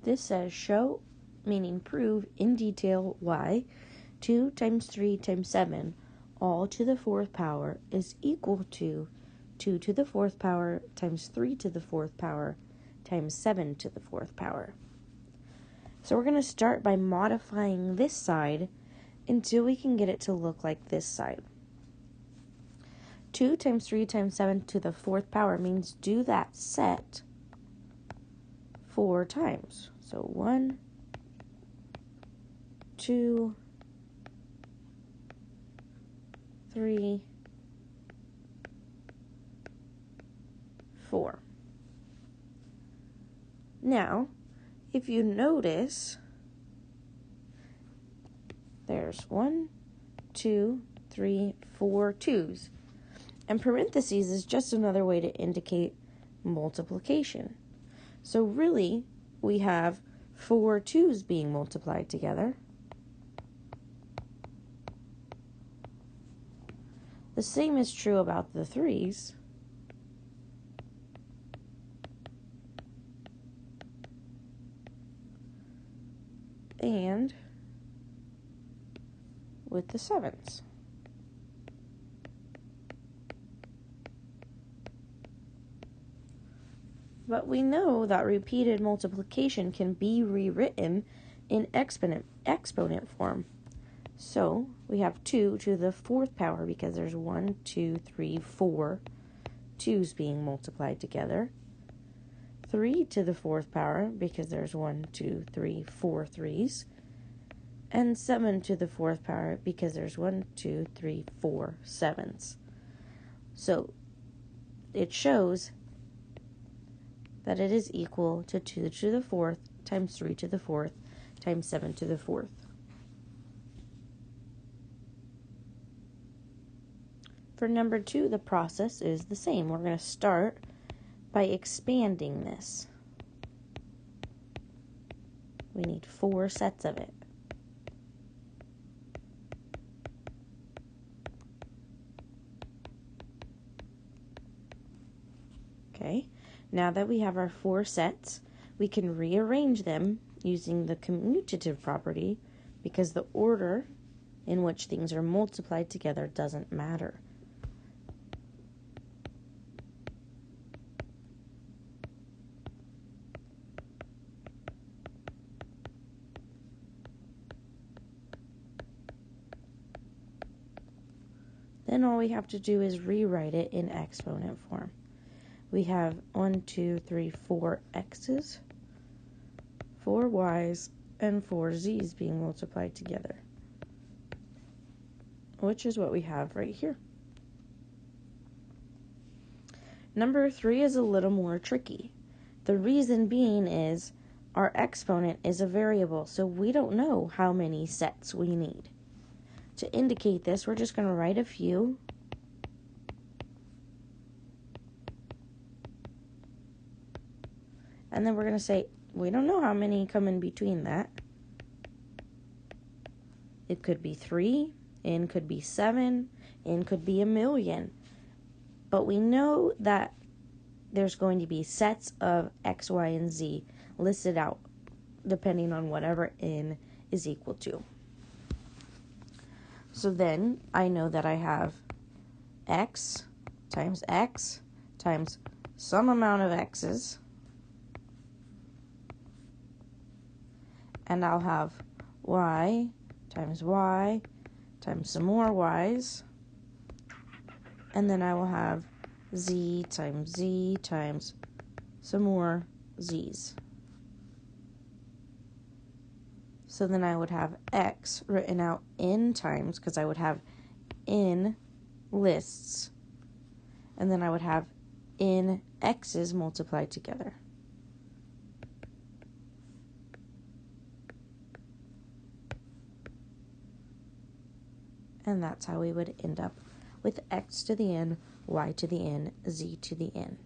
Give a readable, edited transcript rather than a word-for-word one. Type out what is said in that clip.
This says show, meaning prove in detail why 2 times 3 times 7 all to the 4th power is equal to 2 to the 4th power times 3 to the 4th power times 7 to the 4th power. So we're going to start by modifying this side until we can get it to look like this side. 2 times 3 times 7 to the 4th power means do that set 4 times. So 1, 2, 3, 4. Now, if you notice, there's 1, 2, 3, 4 2's. And parentheses is just another way to indicate multiplication. So really, we have 4 2's being multiplied together. The same is true about the 3's. And with the 7's. But we know that repeated multiplication can be rewritten in exponent form. So we have 2 to the 4th power because there's 1, 2, 3, 4 2's being multiplied together. 3 to the 4th power because there's 1, 2, 3, 4 3's. And 7 to the 4th power because there's 1, 2, 3, 4 7's. So it shows that it is equal to 2 to the 4th times 3 to the 4th times 7 to the 4th. For number 2, the process is the same. We're going to start by expanding this. We need 4 sets of it. Okay, now that we have our 4 sets, we can rearrange them using the commutative property because the order in which things are multiplied together doesn't matter. Then all we have to do is rewrite it in exponent form. We have 1, 2, 3, 4 x's, 4 y's, and 4 z's being multiplied together, which is what we have right here. Number 3 is a little more tricky. The reason being is our exponent is a variable, so we don't know how many sets we need. To indicate this, we're just going to write a few. And then we're going to say, we don't know how many come in between that. It could be 3, n could be 7, n could be 1,000,000. But we know that there's going to be sets of x, y, and z listed out, depending on whatever n is equal to. So then I know that I have x times some amount of x's. And I'll have y times some more y's. And then I will have z times some more z's. So then I would have x written out n times, because I would have n lists. And then I would have n x's multiplied together. And that's how we would end up with x to the n, y to the n, z to the n.